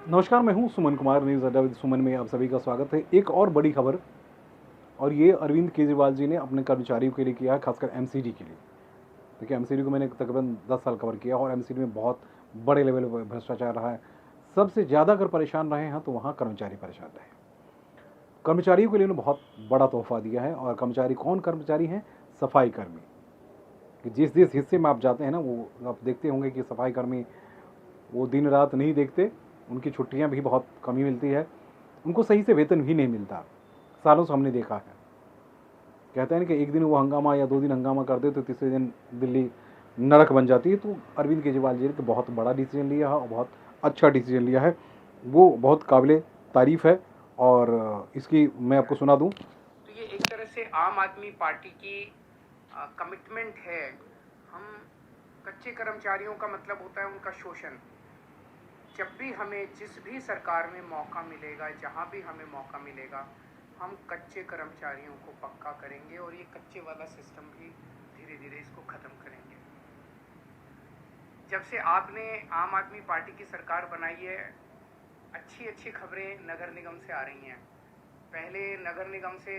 नमस्कार, मैं हूं सुमन कुमार। न्यूज़ अड्डा विद सुमन में आप सभी का स्वागत है। एक और बड़ी खबर, और ये अरविंद केजरीवाल जी ने अपने कर्मचारियों के लिए किया है, खासकर एमसीडी के लिए। देखिए, एमसीडी को मैंने तकरीबन 10 साल कवर किया और एमसीडी में बहुत बड़े लेवल पर भ्रष्टाचार रहा है। सबसे ज़्यादा अगर परेशान रहे हैं तो वहाँ कर्मचारी परेशान रहे। कर्मचारियों के लिए उन्होंने बहुत बड़ा तोहफा दिया है। और कर्मचारी कौन कर्मचारी हैं? सफाई कर्मी। कि जिस जिस हिस्से में आप जाते हैं ना, वो आप देखते होंगे कि सफाई कर्मी वो दिन रात नहीं देखते। उनकी छुट्टियां भी बहुत कमी मिलती है, उनको सही से वेतन भी नहीं मिलता। सालों से हमने देखा है। कहते हैं कि एक दिन वो हंगामा या 2 दिन हंगामा कर दे तो तीसरे दिन दिल्ली नरक बन जाती है। तो अरविंद केजरीवाल जी ने बहुत बड़ा डिसीजन लिया है और बहुत अच्छा डिसीजन लिया है। वो बहुत काबिले तारीफ़ है। और इसकी मैं आपको सुना दूं। तो ये एक तरह से आम आदमी पार्टी की कमिटमेंट है। हम कच्चे कर्मचारियों का मतलब होता है उनका शोषण। जब भी हमें जिस भी सरकार में मौका मिलेगा, जहाँ भी हमें मौका मिलेगा, हम कच्चे कर्मचारियों को पक्का करेंगे और ये कच्चे वाला सिस्टम भी धीरे धीरे इसको ख़त्म करेंगे। जब से आपने आम आदमी पार्टी की सरकार बनाई है, अच्छी अच्छी खबरें नगर निगम से आ रही हैं। पहले नगर निगम से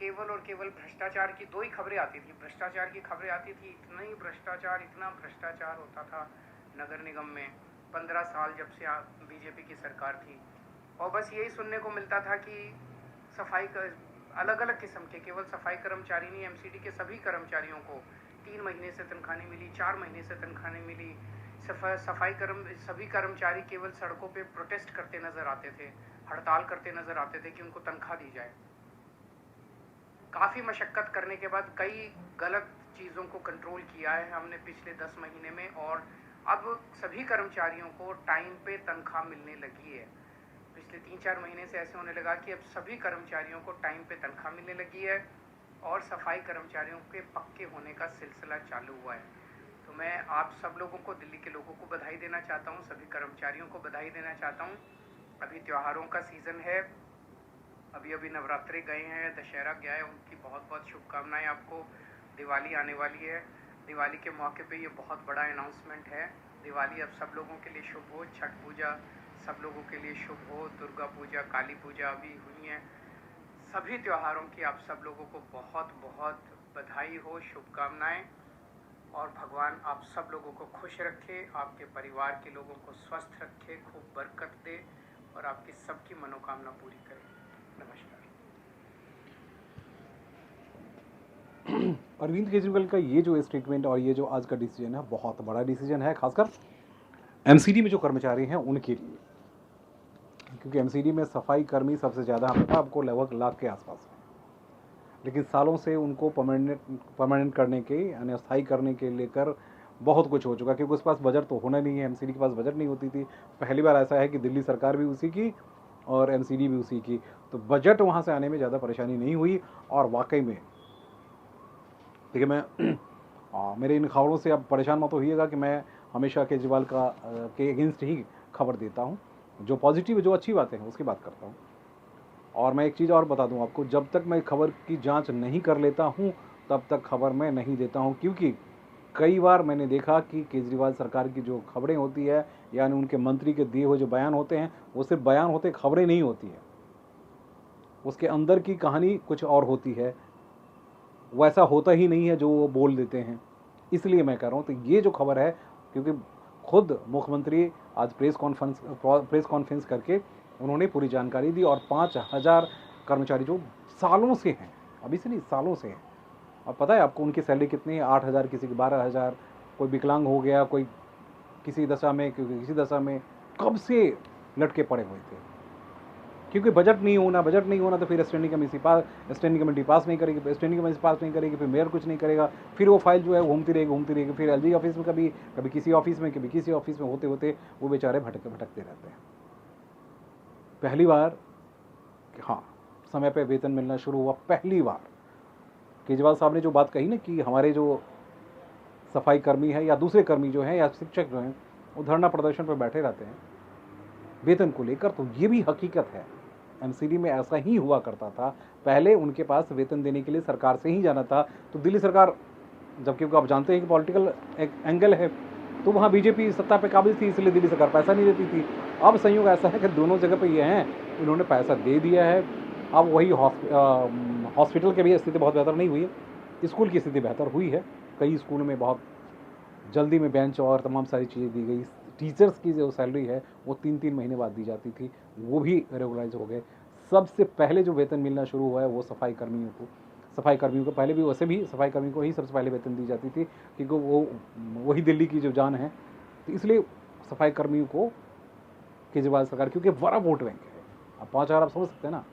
केवल और केवल भ्रष्टाचार की 2 ही खबरें आती थी। भ्रष्टाचार की खबरें आती थी, इतना भ्रष्टाचार होता था नगर निगम में 15 साल जब से बीजेपी की सरकार थी। और बस यही सुनने को मिलता था कि सफाई कर अलग अलग किस्म के, केवल सफाई कर्मचारी नहीं, एमसीडी के सभी कर्मचारियों को 3 महीने से तनख्वाह नहीं मिली, 4 महीने से तनख्वाह नहीं मिली। सभी कर्मचारी केवल सड़कों पे प्रोटेस्ट करते नजर आते थे, हड़ताल करते नजर आते थे कि उनको तनख्वाह दी जाए। काफ़ी मशक्क़त करने के बाद कई गलत चीज़ों को कंट्रोल किया है हमने पिछले 10 महीने में, और अब सभी कर्मचारियों को टाइम पे तनख्वाह मिलने लगी है। पिछले 3-4 महीने से ऐसे होने लगा कि अब सभी कर्मचारियों को टाइम पे तनख्वाह मिलने लगी है और सफाई कर्मचारियों के पक्के होने का सिलसिला चालू हुआ है। तो मैं आप सब लोगों को, दिल्ली के लोगों को बधाई देना चाहता हूँ, सभी कर्मचारियों को बधाई देना चाहता हूँ। अभी त्योहारों का सीज़न है, अभी अभी नवरात्रि गए हैं, दशहरा गया है, उनकी बहुत बहुत शुभकामनाएं आपको। दिवाली आने वाली है, दिवाली के मौके पे ये बहुत बड़ा अनाउंसमेंट है। दिवाली अब सब लोगों के लिए शुभ हो, छठ पूजा सब लोगों के लिए शुभ हो, दुर्गा पूजा, काली पूजा अभी हुई हैं। सभी त्योहारों की आप सब लोगों को बहुत बहुत बधाई हो, शुभकामनाएं। और भगवान आप सब लोगों को खुश रखे, आपके परिवार के लोगों को स्वस्थ रखे, खूब बरकत दे और आपकी सबकी मनोकामना पूरी करे। नमस्कार। अरविंद केजरीवाल का ये जो स्टेटमेंट और ये जो आज का डिसीजन है, बहुत बड़ा डिसीजन है, खासकर एमसीडी में जो कर्मचारी हैं उनके लिए। क्योंकि एमसीडी में सफाई कर्मी सबसे ज़्यादा हमें पता आपको लगभग लाख के आसपास है। लेकिन सालों से उनको परमानेंट करने के यानी स्थायी करने के लेकर बहुत कुछ हो चुका, क्योंकि उसके पास बजट तो होना नहीं है। एमसीडी के पास बजट नहीं होती थी। पहली बार ऐसा है कि दिल्ली सरकार भी उसी की और एमसीडी भी उसी की, तो बजट वहाँ से आने में ज़्यादा परेशानी नहीं हुई। और वाकई में देखिए, मैं मेरे इन खबरों से आप परेशान मत होइएगा कि मैं हमेशा केजरीवाल के अगेंस्ट ही खबर देता हूँ। जो पॉजिटिव, जो अच्छी बातें हैं उसकी बात करता हूँ। और मैं एक चीज़ और बता दूं आपको, जब तक मैं खबर की जांच नहीं कर लेता हूं तब तक खबर मैं नहीं देता हूं। क्योंकि कई बार मैंने देखा कि केजरीवाल सरकार की जो खबरें होती है, यानी उनके मंत्री के दिए हुए जो बयान होते हैं, वो सिर्फ बयान होते, खबरें नहीं होती है। उसके अंदर की कहानी कुछ और होती है, वैसा होता ही नहीं है जो वो बोल देते हैं। इसलिए मैं कह रहा हूँ, तो ये जो खबर है, क्योंकि खुद मुख्यमंत्री आज प्रेस कॉन्फ्रेंस करके उन्होंने पूरी जानकारी दी। और 5,000 कर्मचारी जो सालों से हैं, अभी से नहीं, सालों से हैं। अब पता है आपको उनकी सैलरी कितनी है? 8,000, किसी की 12,000। कोई विकलांग हो गया, कोई किसी दशा में, किसी दशा में, कब से लटके पड़े हुए थे। क्योंकि बजट नहीं होना तो फिर स्टैंडिंग कमेटी पास नहीं करेगी, फिर मेयर कुछ नहीं करेगा, फिर वो फाइल जो है घूमती रहेगी। फिर एलजी ऑफिस में कभी किसी ऑफिस में, कभी किसी ऑफिस में होते होते वो बेचारे भटकते रहते हैं। पहली बार, हाँ, समय पे वेतन मिलना शुरू हुआ पहली बार। केजरीवाल साहब ने जो बात कही ना कि हमारे जो सफाई कर्मी है या दूसरे कर्मी जो हैं या शिक्षक जो हैं, वो धरना प्रदर्शन पर बैठे रहते हैं वेतन को लेकर, तो ये भी हकीकत है। एमसीडी में ऐसा ही हुआ करता था। पहले उनके पास वेतन देने के लिए सरकार से ही जाना था। तो दिल्ली सरकार, जबकि आप जानते हैं कि पॉलिटिकल एक एंगल है, तो वहाँ बीजेपी सत्ता पे काबिज थी, इसलिए दिल्ली सरकार पैसा नहीं देती थी। अब संयोग ऐसा है कि दोनों जगह पे ये हैं, इन्होंने पैसा दे दिया है। अब वही हॉस्पिटल की भी स्थिति बहुत बेहतर नहीं हुई है, स्कूल की स्थिति बेहतर हुई है। कई स्कूलों में बहुत जल्दी में बेंच और तमाम सारी चीज़ें दी गई। टीचर्स की जो सैलरी है वो 3-3 महीने बाद दी जाती थी, वो भी रेगुलराइज हो गए। सबसे पहले जो वेतन मिलना शुरू हुआ है वो सफाई कर्मियों को। सफाई कर्मियों को पहले भी, वैसे भी सफाई कर्मियों को ही सबसे पहले वेतन दी जाती थी, क्योंकि वो वही दिल्ली की जो जान है, तो इसलिए सफाई कर्मियों को केजरीवाल सरकार, क्योंकि बड़ा वोट बैंक है। अब 5,000 आप समझ सकते हैं ना,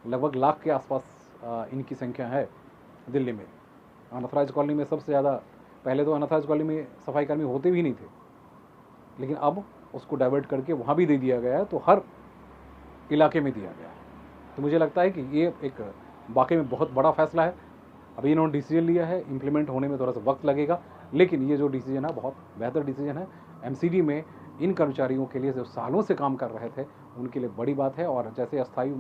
लगभग लाख के आसपास इनकी संख्या है दिल्ली में। अनथराइज कॉलोनी में सबसे ज़्यादा, पहले तो अनथराइज कॉलोनी में सफाई कर्मी होते भी नहीं थे, लेकिन अब उसको डाइवर्ट करके वहाँ भी दे दिया गया है, तो हर इलाके में दिया गया है। तो मुझे लगता है कि ये एक वाकई में बहुत बड़ा फैसला है। अभी इन्होंने डिसीजन लिया है, इम्प्लीमेंट होने में थोड़ा सा वक्त लगेगा, लेकिन ये जो डिसीजन है बहुत बेहतर डिसीजन है। एमसीडी में इन कर्मचारियों के लिए जो सालों से काम कर रहे थे उनके लिए बड़ी बात है, और जैसे अस्थायी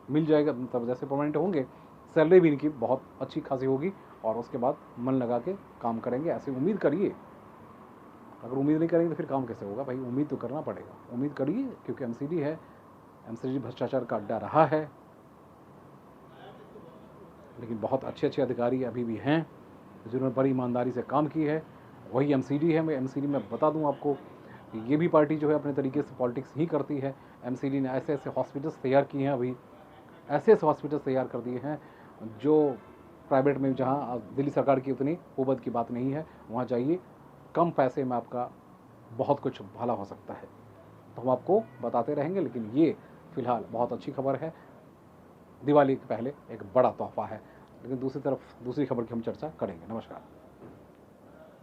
मिल जाएगा, मतलब जैसे परमानेंट होंगे, सैलरी भी इनकी बहुत अच्छी खासी होगी, और उसके बाद मन लगा के काम करेंगे, ऐसे उम्मीद करिए। अगर उम्मीद नहीं करेंगे तो फिर काम कैसे होगा भाई? उम्मीद तो करना पड़ेगा, उम्मीद करिए, क्योंकि एमसीडी है, एमसीडी भ्रष्टाचार का अड्डा रहा है, लेकिन बहुत अच्छे अच्छे अधिकारी अभी भी हैं जिन्होंने बड़ी ईमानदारी से काम की है। वही एमसीडी है। मैं एमसीडी में बता दूं आपको, ये भी पार्टी जो है अपने तरीके से पॉलिटिक्स ही करती है। एमसीडी ने ऐसे ऐसे हॉस्पिटल्स तैयार किए हैं, अभी ऐसे ऐसे हॉस्पिटल्स तैयार कर दिए हैं जो प्राइवेट में, जहाँ दिल्ली सरकार की उतनी कुबत की बात नहीं है, वहाँ जाइए, कम पैसे में आपका बहुत कुछ भला हो सकता है। तो हम आपको बताते रहेंगे, लेकिन ये फिलहाल बहुत अच्छी खबर है, दिवाली के पहले एक बड़ा तोहफा है। लेकिन दूसरी तरफ दूसरी खबर की हम चर्चा करेंगे। नमस्कार।